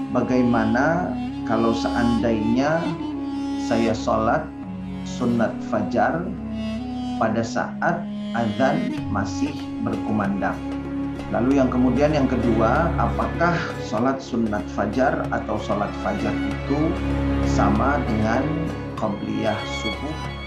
bagaimana kalau seandainya saya sholat sunat fajar pada saat azan masih berkumandang. Lalu yang kedua, apakah sholat sunat fajar atau sholat fajar itu sama dengan qabliyah subuh?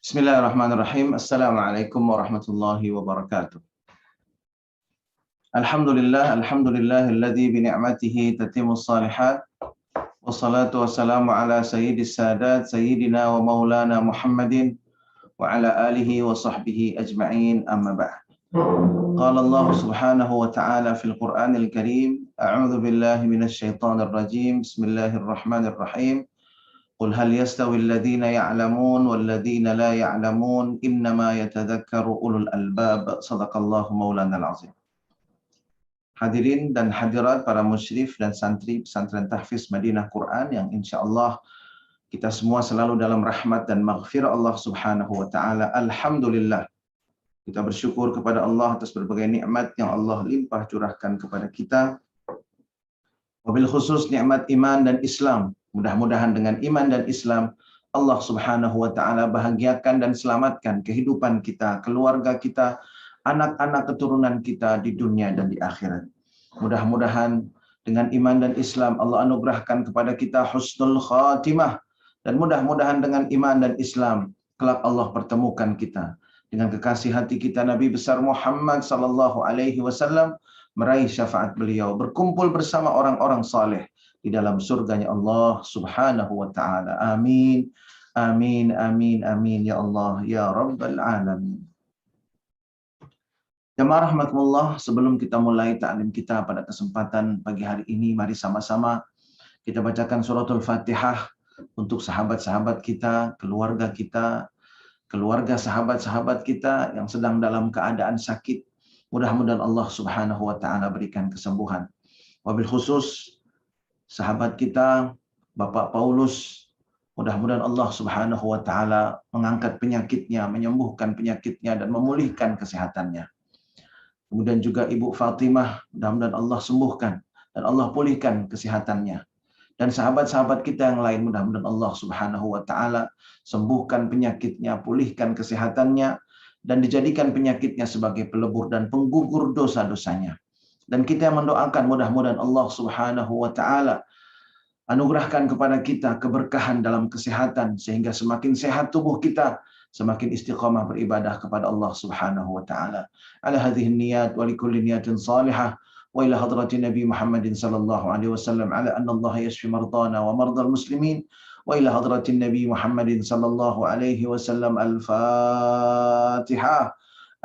Bismillahirrahmanirrahim. Assalamualaikum warahmatullahi wabarakatuh. Alhamdulillahilladzi bi ni'matihi tatimmus shalihat. Wassalatu wassalamu ala sayyidis sadat sayyidina wa maulana Muhammadin wa ala alihi wa sahbihi ajma'in, amma ba'd. Qala Allah subhanahu wa ta'ala fil Qur'anil Karim, a'udzu billahi minasy syaithanir rajim. Bismillahirrahmanirrahim. Qul hal yastawi alladhina ya'lamun walladhina la ya'lamun innama yatadhakkaru ulul albab. Shadaqallahu maulanal azim. Hadirin dan hadirat para musyrif dan santri pesantren tahfiz Madinah Quran yang insyaallah kita semua selalu dalam rahmat dan maghfirah Allah Subhanahu wa taala. Alhamdulillah. Kita bersyukur kepada Allah atas berbagai nikmat yang Allah limpah curahkan kepada kita. Wabil khusus nikmat iman dan Islam. Mudah-mudahan dengan iman dan Islam Allah Subhanahu wa taala bahagiakan dan selamatkan kehidupan kita, keluarga kita, anak-anak keturunan kita di dunia dan di akhirat. Mudah-mudahan dengan iman dan Islam Allah anugerahkan kepada kita husnul khatimah, dan mudah-mudahan dengan iman dan Islam kelak Allah pertemukan kita dengan kekasih hati kita Nabi besar Muhammad sallallahu alaihi wasallam, meraih syafaat beliau, berkumpul bersama orang-orang saleh di dalam surganya Allah Subhanahu wa taala. Amin. Amin amin amin ya Allah ya rabbal alamin. Jamaah rahmatullah, sebelum kita mulai ta'lim kita pada kesempatan pagi hari ini, mari sama-sama kita bacakan suratul Fatihah untuk sahabat-sahabat kita, keluarga sahabat-sahabat kita yang sedang dalam keadaan sakit. Mudah-mudahan Allah Subhanahu wa taala berikan kesembuhan. Wabil khusus sahabat kita Bapak Paulus, mudah-mudahan Allah Subhanahu wa taala mengangkat penyakitnya, menyembuhkan penyakitnya dan memulihkan kesehatannya. Kemudian juga Ibu Fatimah, mudah-mudahan Allah sembuhkan dan Allah pulihkan kesehatannya. Dan sahabat-sahabat kita yang lain, mudah-mudahan Allah Subhanahu wa taala sembuhkan penyakitnya, pulihkan kesehatannya, dan dijadikan penyakitnya sebagai pelebur dan penggugur dosa-dosanya. Dan kita mendoakan mudah-mudahan Allah Subhanahu wa taala anugerahkan kepada kita keberkahan dalam kesehatan, sehingga semakin sehat tubuh kita, semakin istiqamah beribadah kepada Allah Subhanahu wa taala. Ala hadhihi niyat wa likulli niyatin salihah wa ila hadratin Nabi Muhammadin sallallahu alaihi wasallam ala anna Allah yashfi mardana wa mardal muslimin wa ila hadratin Nabi Muhammadin sallallahu alaihi wasallam. Al-Fatihah.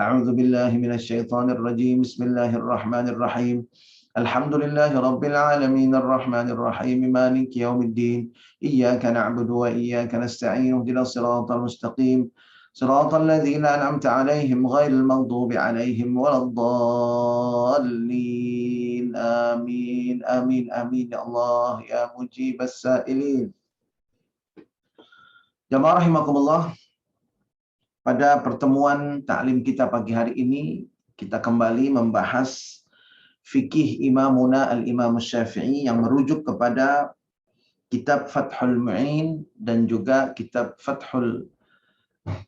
A'udzu billahi minasy syaithanir rajim. Bismillahirrahmanirrahim. Alhamdulillahi rabbil alamin arrahmanir rahim maliki yaumiddin iyyaka na'budu wa iyyaka nasta'in ihdinas siratal mustaqim siratal ladzina an'amta 'alaihim ghairil maghdubi 'alaihim waladdallin. Amin amin amin ya Allah ya mujibas sa'ilin. Jamaah rahimakumullah, pada pertemuan taklim kita pagi hari ini kita kembali membahas fikih Imamuna al-Imam Syafi'i yang merujuk kepada kitab Fathul Mu'in dan juga kitab Fathul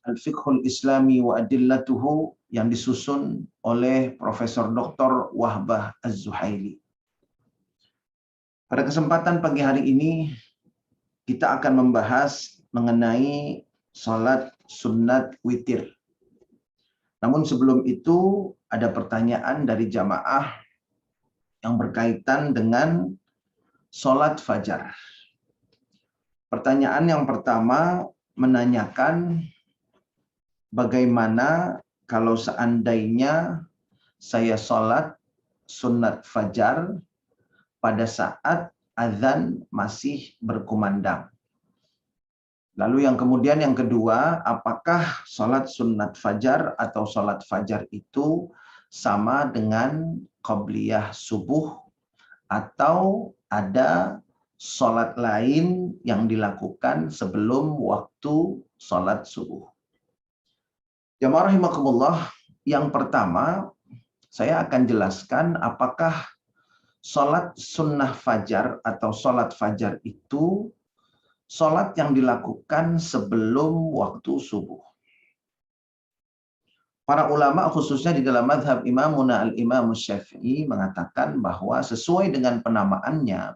Al-Fiqhul Islami wa Adillatuhu yang disusun oleh Profesor Dr. Wahbah Az-Zuhaili. Pada kesempatan pagi hari ini kita akan membahas mengenai salat sunnat witir. Namun sebelum itu ada pertanyaan dari jamaah yang berkaitan dengan sholat fajar. Pertanyaan yang pertama menanyakan bagaimana kalau seandainya saya sholat sunat fajar pada saat azan masih berkumandang. Lalu yang kedua, apakah sholat sunat fajar atau sholat fajar itu sama dengan qabliyah subuh atau ada sholat lain yang dilakukan sebelum waktu sholat subuh. Jamaah rahimakumullah, yang pertama saya akan jelaskan apakah sholat sunnah fajar atau sholat fajar itu sholat yang dilakukan sebelum waktu subuh. Para ulama khususnya di dalam madhab Imamuna al-Imam Syafi'i mengatakan bahwa sesuai dengan penamaannya,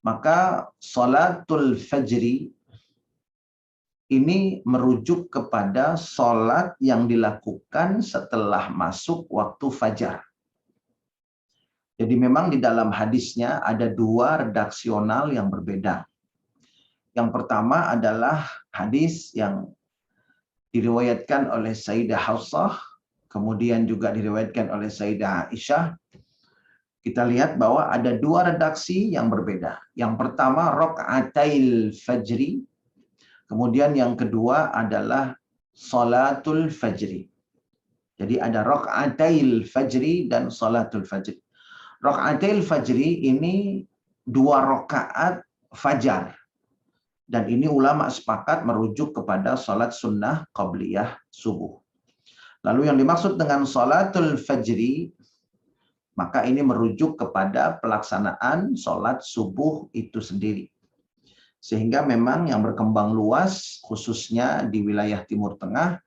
maka sholatul fajri ini merujuk kepada sholat yang dilakukan setelah masuk waktu fajar. Jadi memang di dalam hadisnya ada dua redaksional yang berbeda. Yang pertama adalah hadis yang diriwayatkan oleh Sayyidah Hafsah, kemudian juga diriwayatkan oleh Sayyidah Aisyah. Kita lihat bahwa ada dua redaksi yang berbeda. Yang pertama rakaatail fajri, kemudian yang kedua adalah salatul fajri. Jadi ada rakaatail fajri dan salatul fajri. Rakaatail fajri ini 2 rakaat fajar. Dan ini ulama sepakat merujuk kepada salat sunnah qabliyah subuh. Lalu yang dimaksud dengan salatul fajri, maka ini merujuk kepada pelaksanaan salat subuh itu sendiri. Sehingga memang yang berkembang luas, khususnya di wilayah Timur Tengah,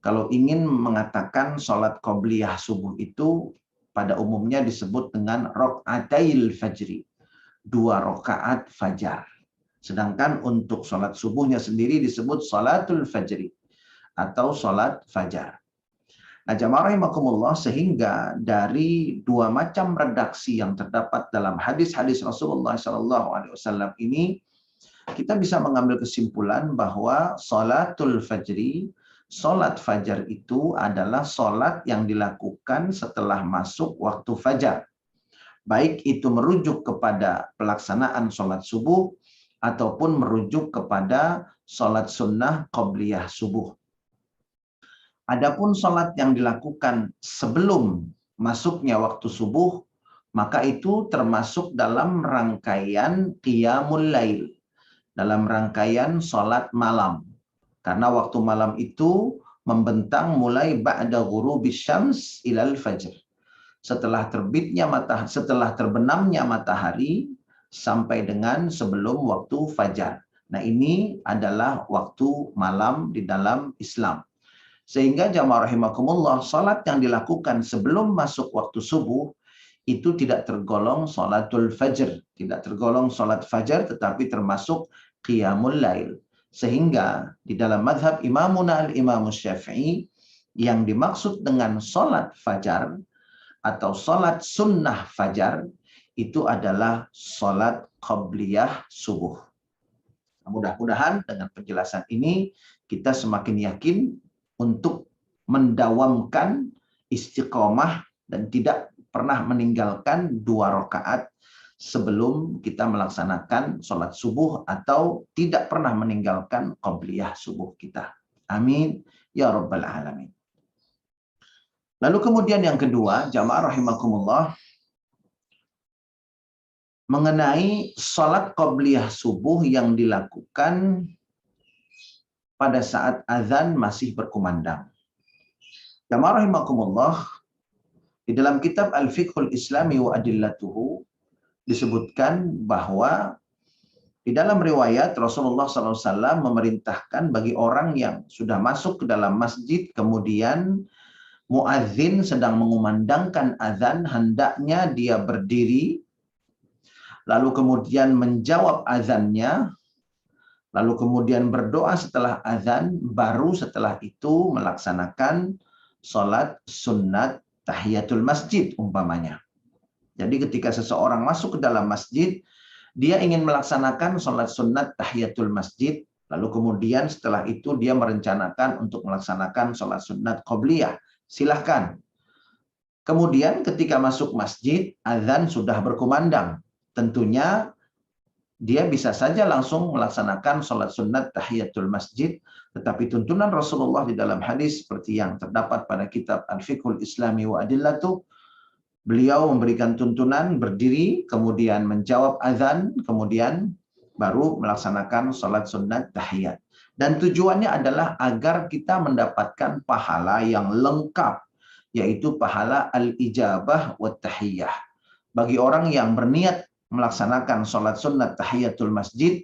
kalau ingin mengatakan salat qabliyah subuh itu pada umumnya disebut dengan rakaatail fajri, 2 rakaat fajar. Sedangkan untuk sholat subuhnya sendiri disebut sholatul fajri atau sholat fajar. Nah, jamaah rahimakumullah, sehingga dari dua macam redaksi yang terdapat dalam hadis-hadis Rasulullah SAW ini, kita bisa mengambil kesimpulan bahwa sholatul fajri, sholat fajar itu adalah sholat yang dilakukan setelah masuk waktu fajar. Baik itu merujuk kepada pelaksanaan sholat subuh, ataupun merujuk kepada sholat sunnah qabliyah subuh. Adapun sholat yang dilakukan sebelum masuknya waktu subuh, maka itu termasuk dalam rangkaian qiyamul lail, dalam rangkaian sholat malam. Karena waktu malam itu membentang mulai ba'da ghurubis syams ilal fajr. Setelah terbenamnya matahari sampai dengan sebelum waktu fajar. Nah, ini adalah waktu malam di dalam Islam. Sehingga jamaah rahimakumullah, salat yang dilakukan sebelum masuk waktu subuh itu tidak tergolong salatul fajr, tidak tergolong salat fajar, tetapi termasuk qiyamul lail. Sehingga di dalam madhab Imamuna al-Imam Syafi'i, yang dimaksud dengan salat fajar atau salat sunnah fajar itu adalah sholat qabliyah subuh. Mudah-mudahan dengan penjelasan ini kita semakin yakin untuk mendawamkan istiqomah dan tidak pernah meninggalkan 2 rakaat sebelum kita melaksanakan sholat subuh, atau tidak pernah meninggalkan qabliyah subuh kita. Amin ya rabbal alamin. Lalu kemudian yang kedua, jamaah rahimakumullah, mengenai sholat qabliyah subuh yang dilakukan pada saat azan masih berkumandang. Jamaah rahimakumullah, di dalam kitab Al-Fiqhul Islami wa Adillatuhu disebutkan bahwa di dalam riwayat Rasulullah SAW memerintahkan bagi orang yang sudah masuk ke dalam masjid, kemudian muadzin sedang mengumandangkan azan, hendaknya dia berdiri, lalu kemudian menjawab azannya, lalu kemudian berdoa setelah azan, baru setelah itu melaksanakan sholat sunnat tahiyatul masjid umpamanya. Jadi ketika seseorang masuk ke dalam masjid, dia ingin melaksanakan sholat sunnat tahiyatul masjid, lalu kemudian setelah itu dia merencanakan untuk melaksanakan sholat sunnat qabliyah, silahkan. Kemudian ketika masuk masjid, azan sudah berkumandang. Tentunya dia bisa saja langsung melaksanakan sholat sunnat tahiyatul masjid, tetapi tuntunan Rasulullah di dalam hadis seperti yang terdapat pada kitab Al-Fiqhul Islami wa Adillatuh, Beliau memberikan tuntunan berdiri, kemudian menjawab azan, kemudian baru melaksanakan sholat sunat tahiyat. Dan tujuannya adalah agar kita mendapatkan pahala yang lengkap, yaitu pahala al-ijabah wa tahiyah. Bagi orang yang berniat melaksanakan sholat sunat tahiyatul masjid,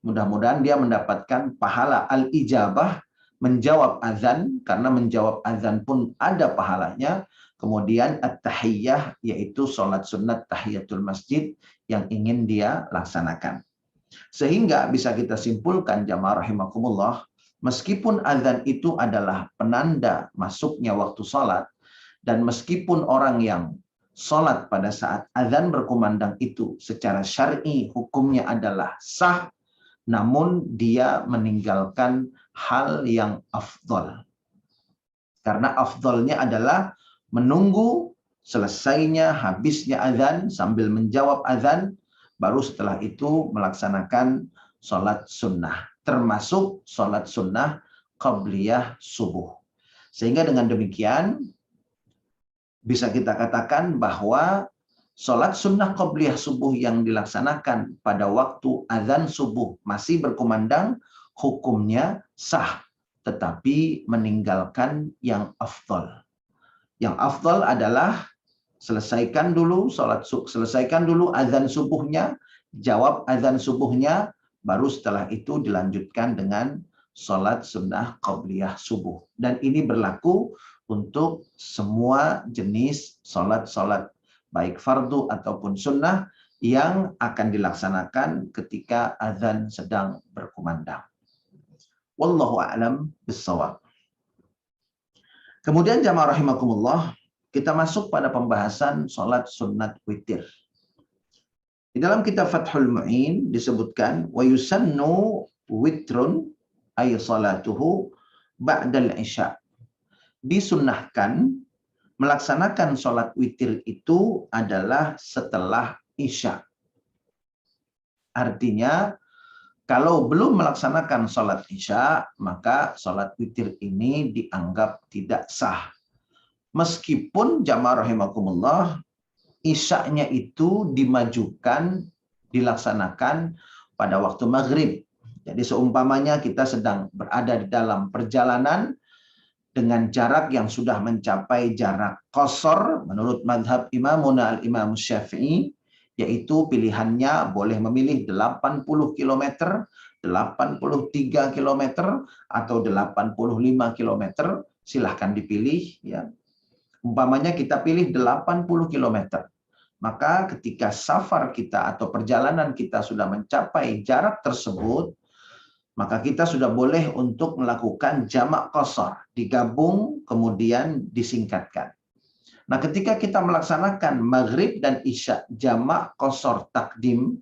mudah-mudahan dia mendapatkan pahala al-ijabah, menjawab azan, karena menjawab azan pun ada pahalanya. Kemudian at-tahiyyah, yaitu sholat sunat tahiyatul masjid yang ingin dia laksanakan. Sehingga bisa kita simpulkan jamaah rahimakumullah, meskipun azan itu adalah penanda masuknya waktu sholat, dan meskipun orang yang sholat pada saat azan berkumandang itu secara syar'i hukumnya adalah sah, namun dia meninggalkan hal yang afdol. Karena afdolnya adalah menunggu selesainya, habisnya azan sambil menjawab azan, baru setelah itu melaksanakan sholat sunnah. Termasuk sholat sunnah qabliyah subuh. Sehingga dengan demikian, bisa kita katakan bahwa sholat sunnah qabliyah subuh yang dilaksanakan pada waktu azan subuh masih berkumandang, hukumnya sah, tetapi meninggalkan yang afdal. Yang afdal adalah selesaikan dulu azan subuhnya, jawab azan subuhnya, baru setelah itu dilanjutkan dengan sholat sunnah qabliyah subuh. Dan ini berlaku untuk semua jenis sholat-sholat, baik fardu ataupun sunnah, yang akan dilaksanakan ketika azan sedang berkumandang. Wallahu a'lam bissawab. Kemudian jamaah rahimakumullah, kita masuk pada pembahasan sholat sunat witir. Di dalam kitab Fathul Mu'in disebutkan, wa yusannu witrun ay salatuhu ba'dal isya. Disunnahkan melaksanakan sholat witir itu adalah setelah isya. Artinya, kalau belum melaksanakan sholat isya, maka sholat witir ini dianggap tidak sah. Meskipun jamaah rahimakumullah, isya'nya itu dimajukan, dilaksanakan pada waktu maghrib. Jadi seumpamanya kita sedang berada di dalam perjalanan dengan jarak yang sudah mencapai jarak qasar menurut madhab imamuna al-imam Syafi'i, yaitu pilihannya boleh memilih 80 km, 83 km, atau 85 km, silahkan dipilih. Ya. Umpamanya kita pilih 80 km, maka ketika safar kita atau perjalanan kita sudah mencapai jarak tersebut, maka kita sudah boleh untuk melakukan jamak qasar, digabung kemudian disingkatkan. Nah, ketika kita melaksanakan maghrib dan isya jamak qasar takdim,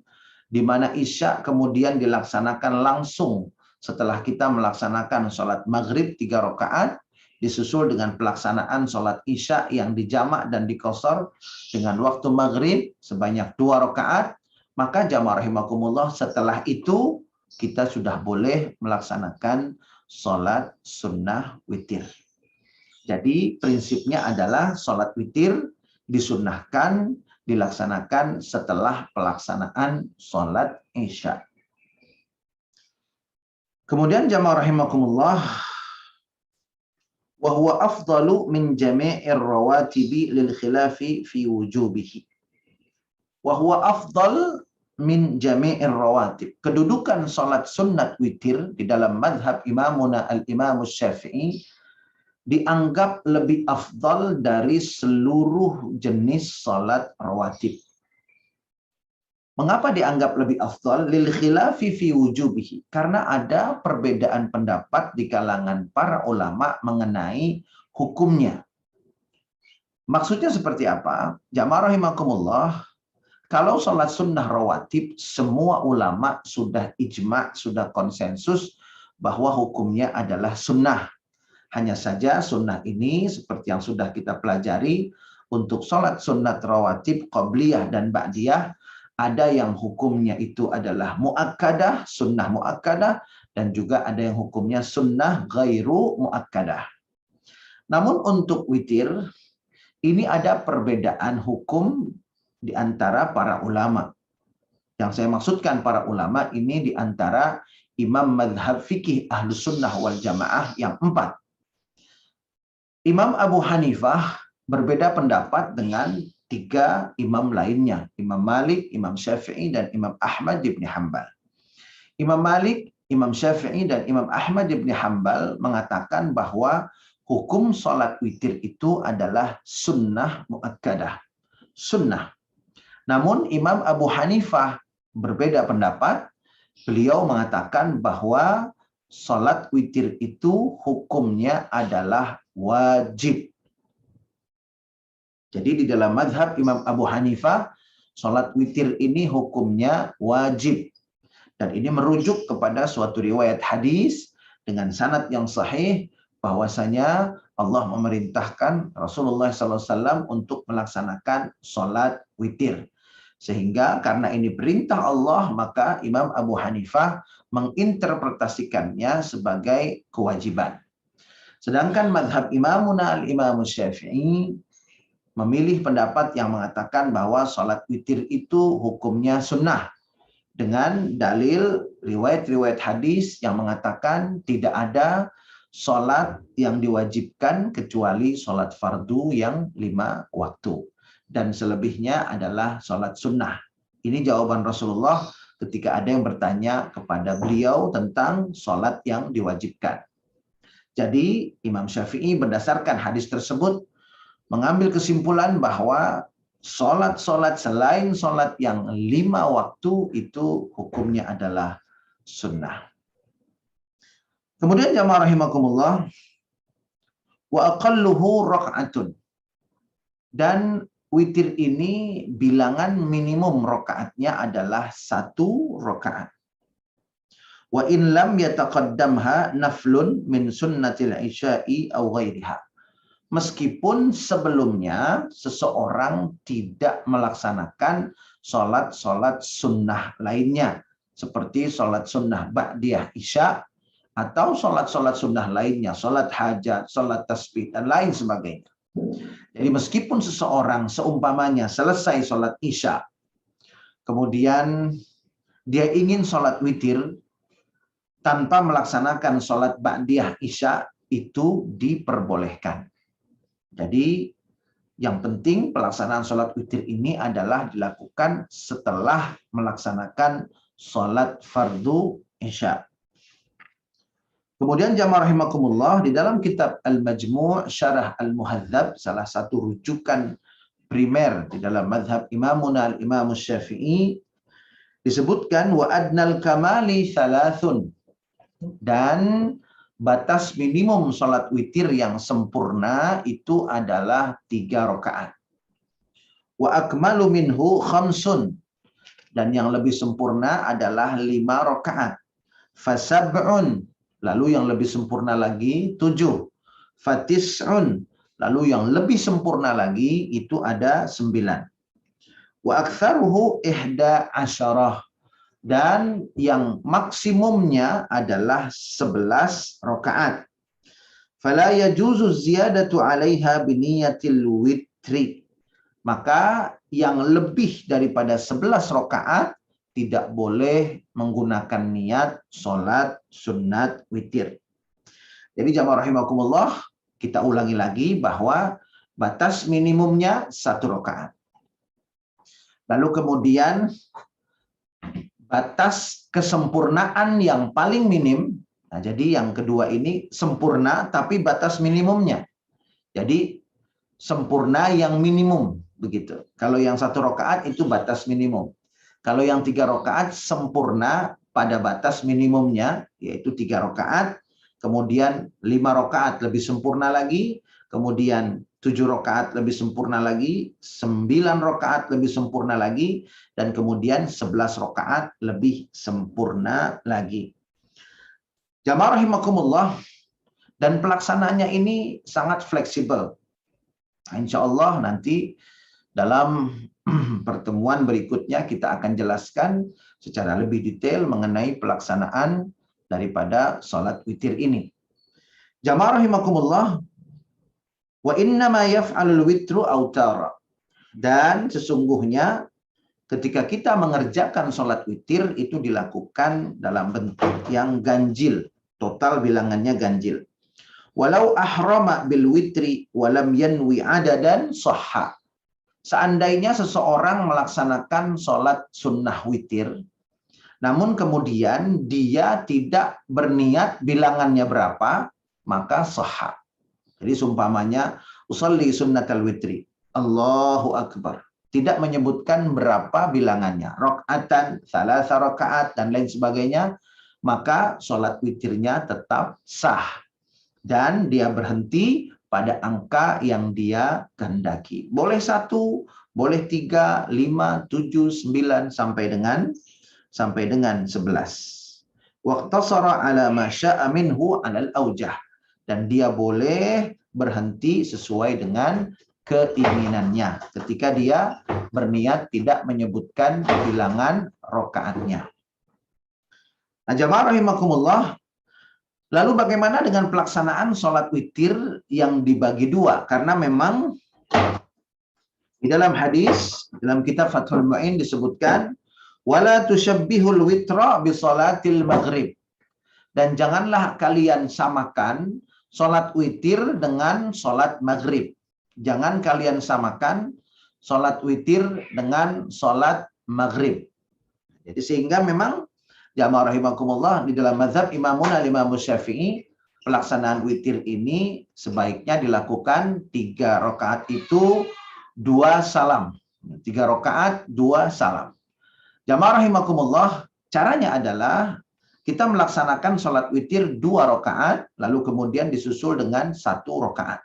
di mana isya kemudian dilaksanakan langsung setelah kita melaksanakan sholat maghrib 3 rakaat, disusul dengan pelaksanaan sholat isya yang dijamak dan diqasar dengan waktu maghrib sebanyak 2 rakaat, maka jamaah rahimakumullah setelah itu kita sudah boleh melaksanakan sholat sunnah witir. Jadi prinsipnya adalah sholat witir disunnahkan dilaksanakan setelah pelaksanaan sholat isya. Kemudian jamaah rahimakumullah, wa huwa afdalu min jami'ir rawatibi lil khilafi fi wujubihi. Wa huwa afdal min jami'ir rawatib. Kedudukan sholat sunnat witir di dalam madhab imamuna al-imam Syafi'i dianggap lebih afdal dari seluruh jenis sholat rawatib. Mengapa dianggap lebih afdal? Lil khilafi fi wujubihi. Karena ada perbedaan pendapat di kalangan para ulama mengenai hukumnya. Maksudnya seperti apa? Jamaah rahimakumullah, kalau sholat sunnah rawatib, semua ulama sudah ijma', sudah konsensus bahwa hukumnya adalah sunnah. Hanya saja sunnah ini seperti yang sudah kita pelajari, untuk sholat sunnat rawatib, qabliyah dan ba'diyah, ada yang hukumnya itu adalah mu'akkadah, sunnah mu'akkadah, dan juga ada yang hukumnya sunnah ghairu mu'akkadah. Namun untuk witir, ini ada perbedaan hukum di antara para ulama. Yang saya maksudkan para ulama ini di antara imam madhab fikih ahlus sunnah wal jamaah yang 4. Imam Abu Hanifah berbeda pendapat dengan 3 imam lainnya. Imam Malik, Imam Syafi'i, dan Imam Ahmad ibn Hanbal. Imam Malik, Imam Syafi'i, dan Imam Ahmad ibn Hanbal mengatakan bahwa hukum sholat witir itu adalah sunnah muakkadah. Sunnah. Namun Imam Abu Hanifah berbeda pendapat. Beliau mengatakan bahwa sholat witir itu hukumnya adalah wajib. Jadi di dalam mazhab Imam Abu Hanifah, sholat witir ini hukumnya wajib. Dan ini merujuk kepada suatu riwayat hadis dengan sanad yang sahih, bahwasanya Allah memerintahkan Rasulullah SAW untuk melaksanakan sholat witir. Sehingga karena ini perintah Allah, maka Imam Abu Hanifah menginterpretasikannya sebagai kewajiban. Sedangkan mazhab Imamuna al-Imam Syafi'i memilih pendapat yang mengatakan bahwa sholat witir itu hukumnya sunnah. Dengan dalil riwayat-riwayat hadis yang mengatakan tidak ada sholat yang diwajibkan kecuali sholat fardu yang 5 waktu. Dan selebihnya adalah sholat sunnah. Ini jawaban Rasulullah ketika ada yang bertanya kepada beliau tentang sholat yang diwajibkan. Jadi Imam Syafi'i berdasarkan hadis tersebut mengambil kesimpulan bahwa sholat-sholat selain sholat yang 5 waktu itu hukumnya adalah sunnah. Kemudian jamaah rahimakumullah, wa aqalluhu raka'atun. Dan witir ini bilangan minimum rakaatnya adalah 1 rakaat. Wa in lam yataqaddamha naflun min sunnatil isya'i aw ghairiha. Meskipun sebelumnya seseorang tidak melaksanakan sholat-sholat sunnah lainnya, seperti sholat sunnah ba'diyah isya, atau sholat-sholat sunnah lainnya, sholat hajat, sholat tasbih, dan lain sebagainya. Jadi meskipun seseorang seumpamanya selesai sholat isya, kemudian dia ingin sholat witir tanpa melaksanakan sholat ba'diyah isya, itu diperbolehkan. Jadi yang penting pelaksanaan sholat witir ini adalah dilakukan setelah melaksanakan sholat fardu isya. Kemudian jamaah rahimakumullah, di dalam kitab Al-Majmu' Syarah Al-Muhadzab, salah satu rujukan primer di dalam mazhab Imamuna al-Imam Syafi'i, disebutkan wa adnal kamali thalathun, dan batas minimum sholat witir yang sempurna itu adalah 3 rakaat. Wa akmalu minhu khamsun, dan yang lebih sempurna adalah 5 rakaat. Fasab'un, lalu yang lebih sempurna lagi 7. Fatis'un, lalu yang lebih sempurna lagi itu ada 9. Wa aktsaruhu 11, dan yang maksimumnya adalah 11 rakaat. Fala yajuzu ziyadatu 'alaiha biniyatil witri. Maka yang lebih daripada 11 rakaat tidak boleh menggunakan niat sholat sunat witir. Jadi jamaah rahimakumullah, kita ulangi lagi bahwa batas minimumnya 1 rakaat. Lalu kemudian batas kesempurnaan yang paling minim. Nah, jadi yang kedua ini sempurna tapi batas minimumnya. Jadi sempurna yang minimum begitu. Kalau yang 1 rakaat itu batas minimum. Kalau yang 3 rakaat sempurna pada batas minimumnya, yaitu 3 rakaat, kemudian 5 rakaat lebih sempurna lagi, kemudian 7 rakaat lebih sempurna lagi, 9 rakaat lebih sempurna lagi, dan kemudian 11 rakaat lebih sempurna lagi. Jamaah rahimakumullah, dan pelaksanaannya ini sangat fleksibel. Insya Allah nanti dalam pertemuan berikutnya kita akan jelaskan secara lebih detail mengenai pelaksanaan daripada sholat witir ini. Jamaah rahimakumullah, Wa innama yaf'alul witru autara. Dan sesungguhnya ketika kita mengerjakan sholat witir itu dilakukan dalam bentuk yang ganjil. Total bilangannya ganjil. Walau ahrama bil witri walam yanwi adadan sahha. Seandainya seseorang melaksanakan sholat sunnah witir, namun kemudian dia tidak berniat bilangannya berapa, maka sahha. Jadi seumpamanya usolli sunnatal witri, Allahu Akbar. Tidak menyebutkan berapa bilangannya, rakaatan, salasa rakaat, dan lain sebagainya, maka sholat witirnya tetap sah. Dan dia berhenti pada angka yang dia kehendaki. Boleh 1, boleh 3, 5, 7, 9, sampai dengan 11. Waqtasara ala ma syaa minhu alal aujah. Dan dia boleh berhenti sesuai dengan keinginannya ketika dia berniat tidak menyebutkan bilangan rokaatnya. Nah, jamaah rahimakumullah, lalu bagaimana dengan pelaksanaan sholat witir yang dibagi dua? Karena memang di dalam hadis, dalam kitab Fathul Mu'in disebutkan, wala tusyabbihul witra bi sholatil maghrib. Dan janganlah kalian samakan sholat witir dengan sholat maghrib. Jangan kalian samakan sholat witir dengan sholat maghrib. Jadi sehingga memang jamaah rahimakumullah di dalam mazhab Imamuna Imam Syafi'i, pelaksanaan witir ini sebaiknya dilakukan 3 rakaat itu 2 salam. 3 rakaat 2 salam. Jamaah rahimakumullah, caranya adalah kita melaksanakan sholat witir 2 rakaat, lalu kemudian disusul dengan 1 rakaat.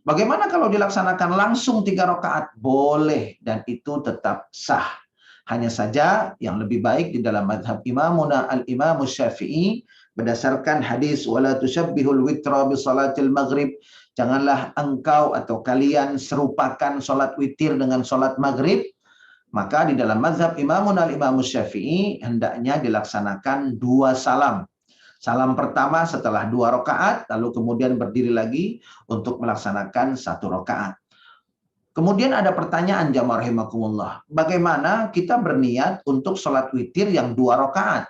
Bagaimana kalau dilaksanakan langsung 3 rakaat? Boleh, dan itu tetap sah. Hanya saja yang lebih baik di dalam mazhab Imamuna al-Imam Syafi'i, berdasarkan hadis wala tusyabbihul witra bi salatil maghrib, janganlah engkau atau kalian serupakan sholat witir dengan sholat maghrib. Maka di dalam mazhab Imamuna al-Imam Syafi'i hendaknya dilaksanakan 2 salam. Salam pertama setelah 2 rakaat, lalu kemudian berdiri lagi untuk melaksanakan 1 rakaat. Kemudian ada pertanyaan jamaah rahimakumullah, bagaimana kita berniat untuk sholat witir yang 2 rakaat?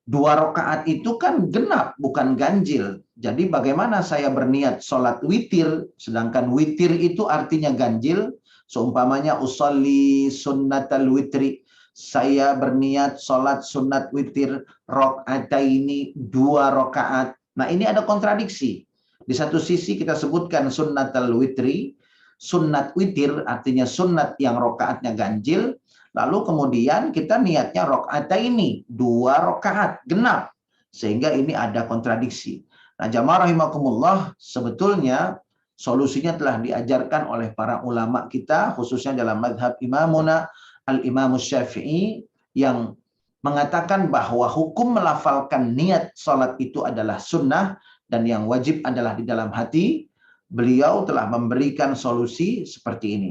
2 rakaat itu kan genap, bukan ganjil. Jadi bagaimana saya berniat sholat witir, sedangkan witir itu artinya ganjil? Seumpamanya usolli sunnatal witri, saya berniat sholat sunat witir rakaataini 2 rakaat. Nah, ini ada kontradiksi. Di satu sisi kita sebutkan sunnatal witri, sunat witir artinya sunat yang rakaatnya ganjil, lalu kemudian kita niatnya rakaataini 2 rakaat genap, sehingga ini ada kontradiksi. Nah, jamaah rahimakumullah, sebetulnya solusinya telah diajarkan oleh para ulama kita, khususnya dalam mazhab Imamuna al-Imam Syafi'i, yang mengatakan bahwa hukum melafalkan niat sholat itu adalah sunnah dan yang wajib adalah di dalam hati. Beliau telah memberikan solusi seperti ini.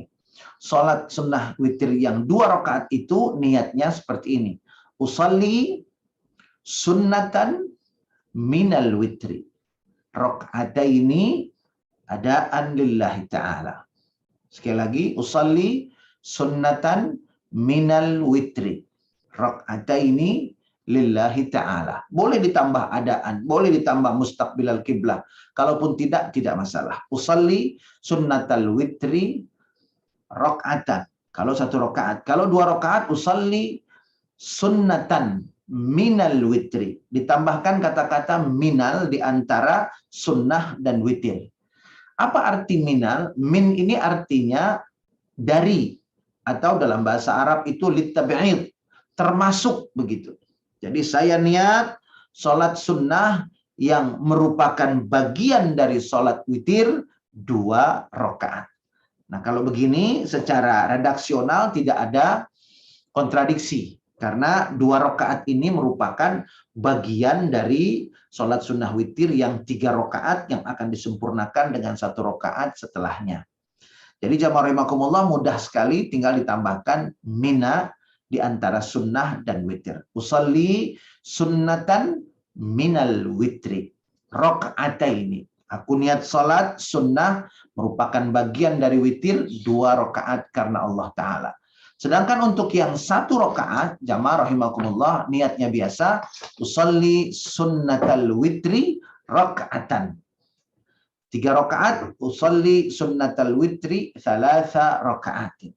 Sholat sunnah witir yang 2 rakaat itu niatnya seperti ini. Usalli sunnatan minal witri. Rakaataini adaan lillahi ta'ala. Sekali lagi, usalli sunnatan minal witri. Rakaataini lillahi ta'ala. Boleh ditambah adaan, boleh ditambah mustaqbilal kiblah. Kalaupun tidak masalah. Usalli sunnatal witri rakaatan. Kalau 1 rakaat. Kalau 2 rakaat, usalli sunnatan minal witri. Ditambahkan kata-kata minal di antara sunnah dan witir. Apa arti minal? Min ini artinya dari, atau dalam bahasa Arab itu litab'id, termasuk begitu. Jadi saya niat sholat sunnah yang merupakan bagian dari sholat witir 2 rakaat. Nah, kalau begini secara redaksional tidak ada kontradiksi. Karena 2 rakaat ini merupakan bagian dari sholat sunnah witir yang 3 rakaat yang akan disempurnakan dengan 1 rakaat setelahnya. Jadi jamaah rahimakumullah, mudah sekali, tinggal ditambahkan mina di antara sunnah dan witir. Usalli sunnatan minal witri rakaataini. Aku niat sholat sunnah merupakan bagian dari witir 2 rakaat karena Allah Ta'ala. Sedangkan untuk yang 1 rakaat, jamaah rahimakumullah, niatnya biasa, usolli sunnatal witri rakaatan. 3 rakaat, usolli sunnatal witri 3 rakaatin.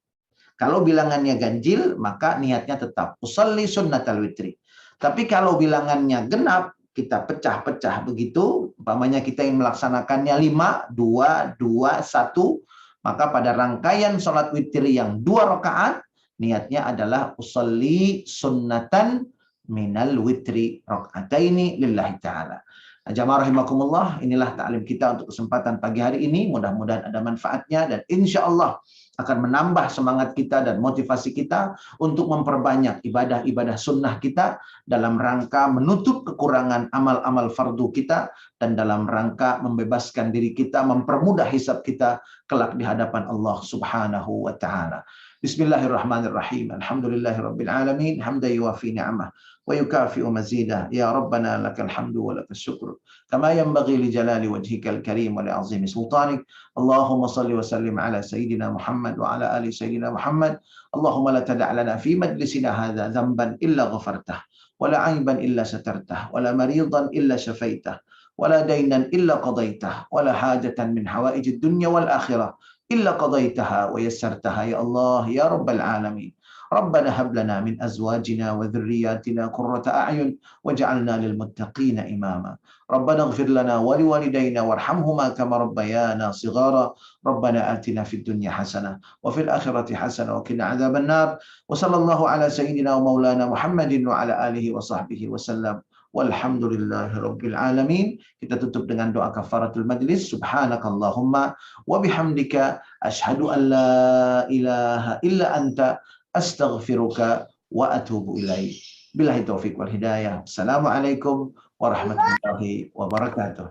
Kalau bilangannya ganjil, maka niatnya tetap usolli sunnatal witri. Tapi kalau bilangannya genap, kita pecah-pecah begitu, umpamanya kita yang melaksanakannya 5, 2, 2, 1, maka pada rangkaian sholat witir yang 2 rakaat, niatnya adalah usolli sunnatan minal witri raka'ataini lillahi ta'ala. Nah, jamaah rahimakumullah, inilah ta'lim kita untuk kesempatan pagi hari ini. Mudah-mudahan ada manfaatnya dan insya Allah akan menambah semangat kita dan motivasi kita untuk memperbanyak ibadah-ibadah sunnah kita dalam rangka menutup kekurangan amal-amal fardu kita dan dalam rangka membebaskan diri kita, mempermudah hisab kita kelak di hadapan Allah Subhanahu wa Ta'ala. Bismillahirrahmanirrahim. Alhamdulillahirabbil alamin, hamdan yuwafi ni'amah wa yukafi'u mazidah. Ya Rabbana lakal hamdu wa lakal syukru kama yanbaghi li jalali wajhikal karim wa li 'azimi sultanik. Allahumma salli wa sallim ala sayyidina Muhammad wa ala ali sayyidina Muhammad. Allahumma la tada' lana fi majlisina hadza dhanban illa ghafartah wa la 'aiban illa satartah wa la maridan illa shafaitah wa la daynan illa qadaitah wa la hajatan min hawaijid dunya wal akhirah illa qadaitaha wa yassartaha ya Allah ya rabbal alamin. Rabbana hab lana min azwajina wa dhurriyyatina qurrata a'yun waj'alna lil muttaqina imama. Rabbana ighfir lana wa liwalidayna warhamhuma kama rabbayana shighara. Rabbana atina fid dunya hasanah wa fil akhirati hasanah wa qina adzaban nar. Wa sallallahu ala sayyidina wa maulana Muhammadin wa ala alihi wa sahbihi wasallam. Walhamdulillahi rabbil alamin. Kita tutup dengan doa kafaratul majlis. Subhanakallahumma wa bihamdika asyhadu an la ilaha illa anta astaghfiruka wa atubu ilaik. Billahi taufiq wal hidayah. Assalamualaikum warahmatullahi wabarakatuh.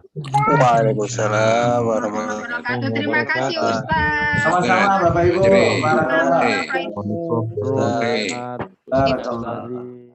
Waalaikumsalam warahmatullahi wabarakatuh. Terima kasih Ustaz. Sama-sama Bapak Ibu. Barakallahu. Barakallah.